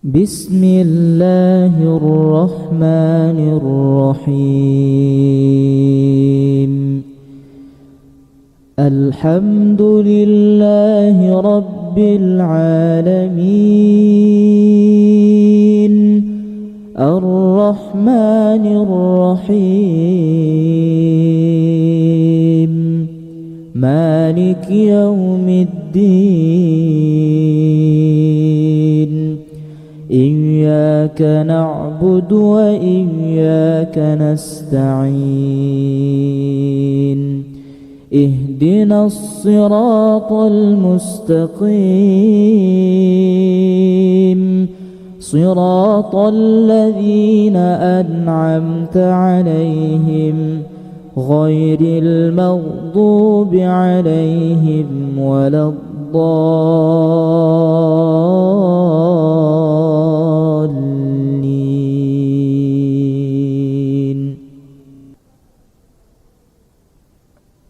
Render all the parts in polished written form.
بسم الله الرحمن الرحيم. الحمد لله رب العالمين، الرحمن الرحيم، مالك يوم الدين. إياك نعبد وإياك نستعين. اهدنا الصراط المستقيم، صراط الذين أنعمت عليهم غير المغضوب عليهم ولا الضالين.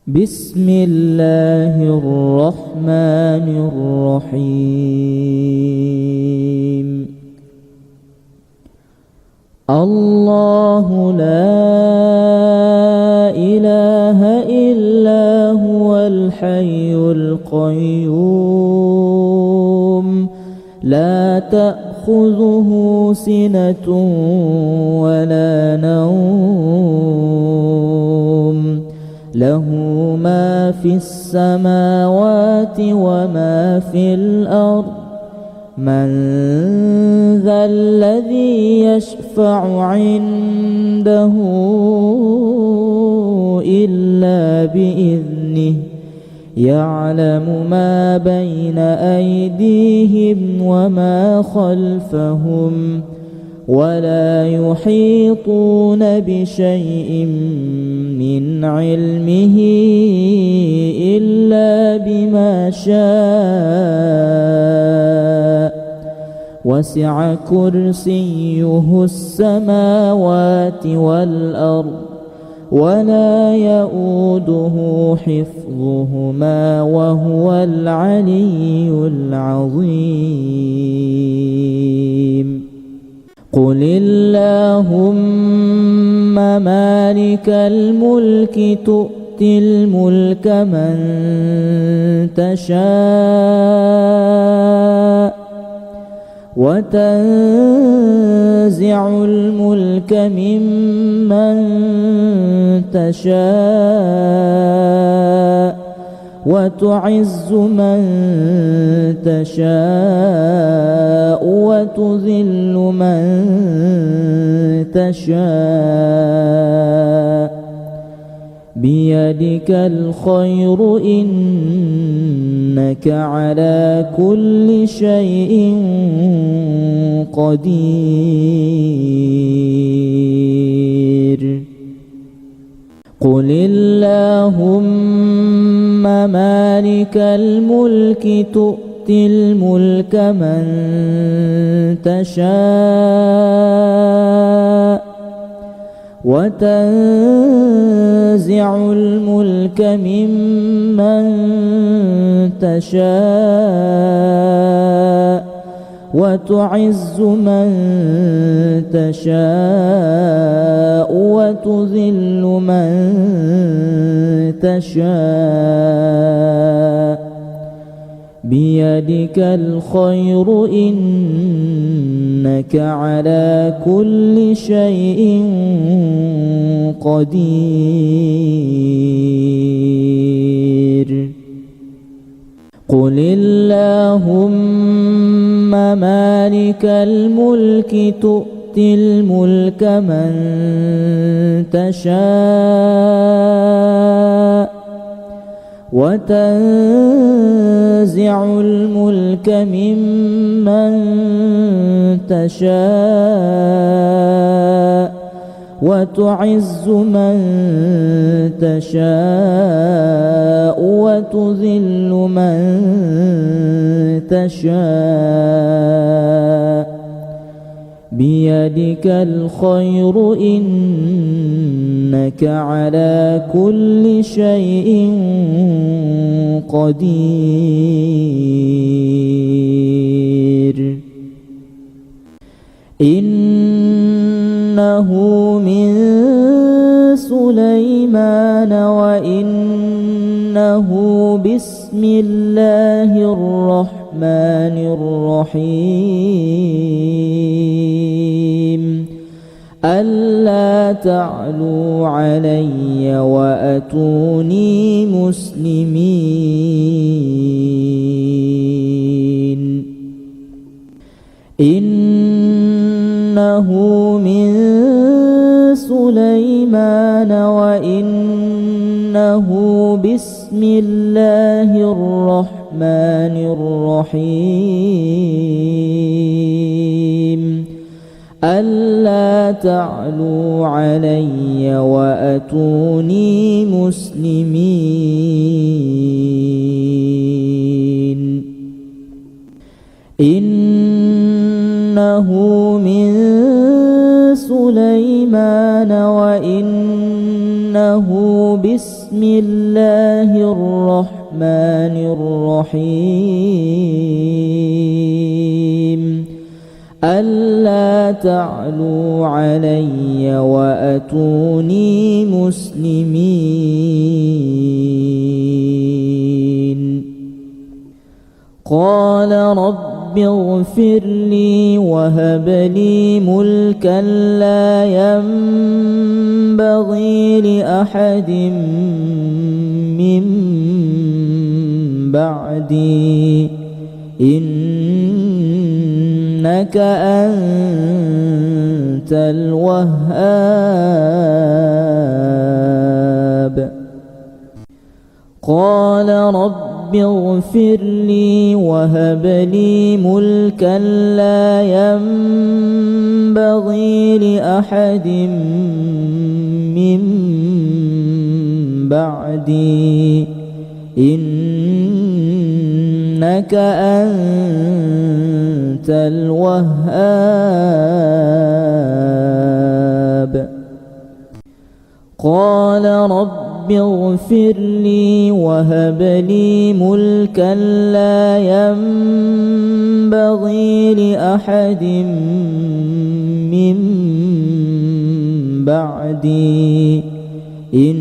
بسم الله الرحمن الرحيم. الله لا إله إلا هو الحي القيوم، لا تأخذه سنة ولا نوم، له ما في السماوات وما في الأرض. من ذا الذي يشفع عنده إلا بإذنه، يعلم ما بين أيديهم وما خلفهم، ولا يحيطون بشيء من علمه إلا بما شاء. وسع كرسيه السماوات والأرض، ولا يؤوده حفظهما وهو العلي العظيم. قل اللهم مالك الملك، تؤتي الملك من تشاء، وتنزع الملك ممن تشاء، وتعز من تشاء، وتذل من تشاء. بيدك الخير، إنك على كل شيء قدير. قل اللهم مالك الملك، تؤتي الملك من تشاء، وتنزع الملك ممن تشاء، وتعز من تشاء، وتذل من تشاء. بيدك الخير، إنك على كل شيء قدير. قل اللهم مالك الملك، تؤتي الملك من تشاء، وتنزع الملك ممن تشاء، وتعز من تشاء، وتذل من تشاء. بيدك الخير، إنك على كل شيء قدير. إنه من سليمان وإنه بسم الله الرحمن الرحيم ألا تعلوا علي وأتوني مسلمين إنه من سليمان وإنه بسم الله الرحمن الرحيم ألا تعلوا علي وأتوني مسلمين إنه من سليمان وإنه بسم الله الرحمن الرحيم ألا تعلوا علي وأتوني مسلمين قال رب اغفر لي وهب لي ملكا لا ينبغي لأحد من بعدي إنك أنت الوهاب قال رب اغفر لي وهب لي ملكا لا ينبغي لأحد من بعدي إنك أنت الوهاب قال رب اغفر لي وهب لي ملكا لا ينبغي لأحد من بعدي إنك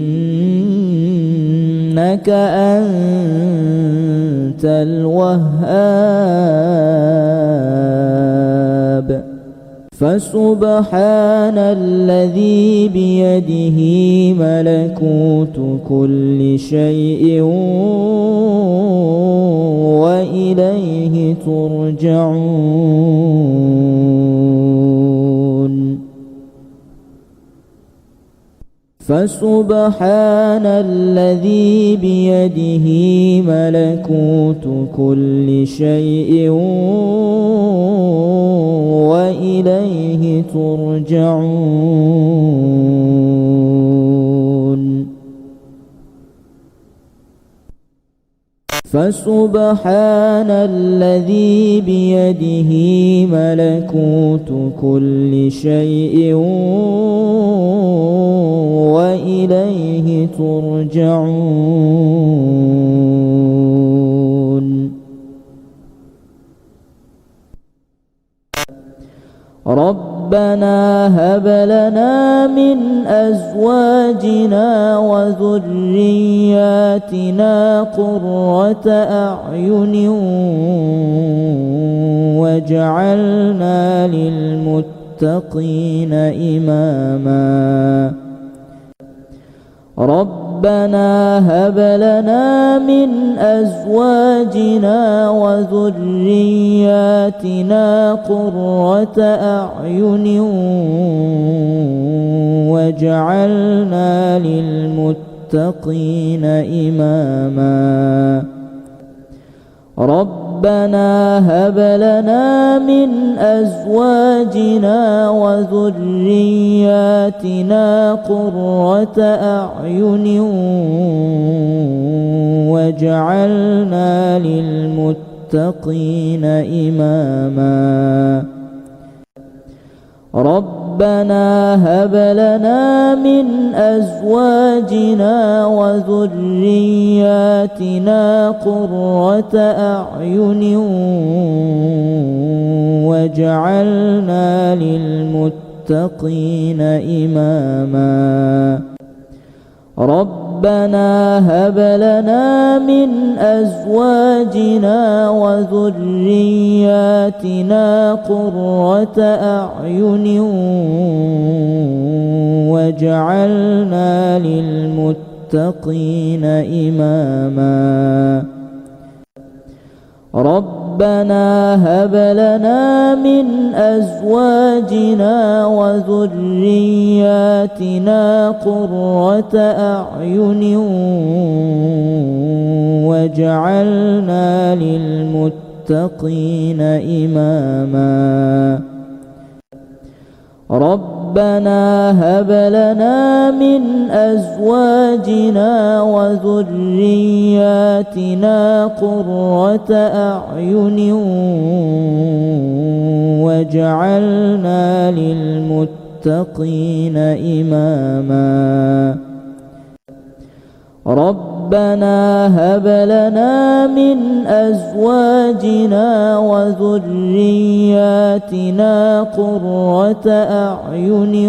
أنت الوهاب فسبحان الذي بيده ملكوت كل شيء وإليه ترجعون فسبحان الذي بيده ملكوت كل شيء وإليه ترجعون فسبحان الذي بيده ملكوت كل شيء وإليه ترجعون ربنا هب لنا من أزواجنا وذرياتنا قرة أعين واجعلنا للمتقين إماما ربنا هب لنا من أزواجنا وذرياتنا قرة أعين واجعلنا للمتقين إماما ربنا هب لنا من أزواجنا وذرياتنا قرة أعين واجعلنا للمتقين إماما ربنا هب لنا من أزواجنا وذرياتنا قرة أعين واجعلنا للمتقين إماما ربنا هب لنا من أزواجنا وذرياتنا قرة أعين واجعلنا للمتقين إماما ربنا هب لنا من أزواجنا وذرياتنا قرة أعين واجعلنا للمتقين إماما ربنا هب لنا من أزواجنا وذرياتنا قرة أعين واجعلنا للمتقين إماما ربنا هب لنا من أزواجنا وذرياتنا قرة أعين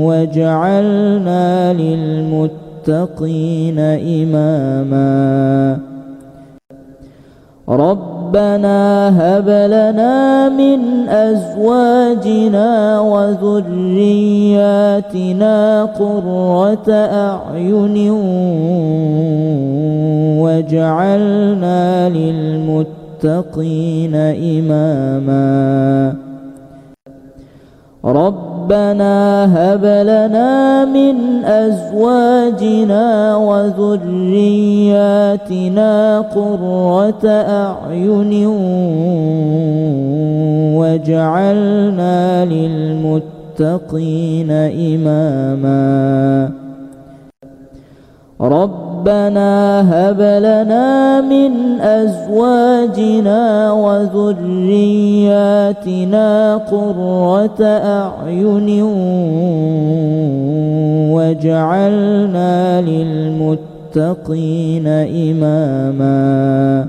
واجعلنا للمتقين إماما ربنا هب لنا من أزواجنا وذرياتنا قرة أعين واجعلنا للمتقين إماما ربنا هب لنا من أزواجنا وذرياتنا قرة أعين واجعلنا للمتقين إماما ربنا هب لنا من أزواجنا وذرياتنا قرة أعين واجعلنا للمتقين إماما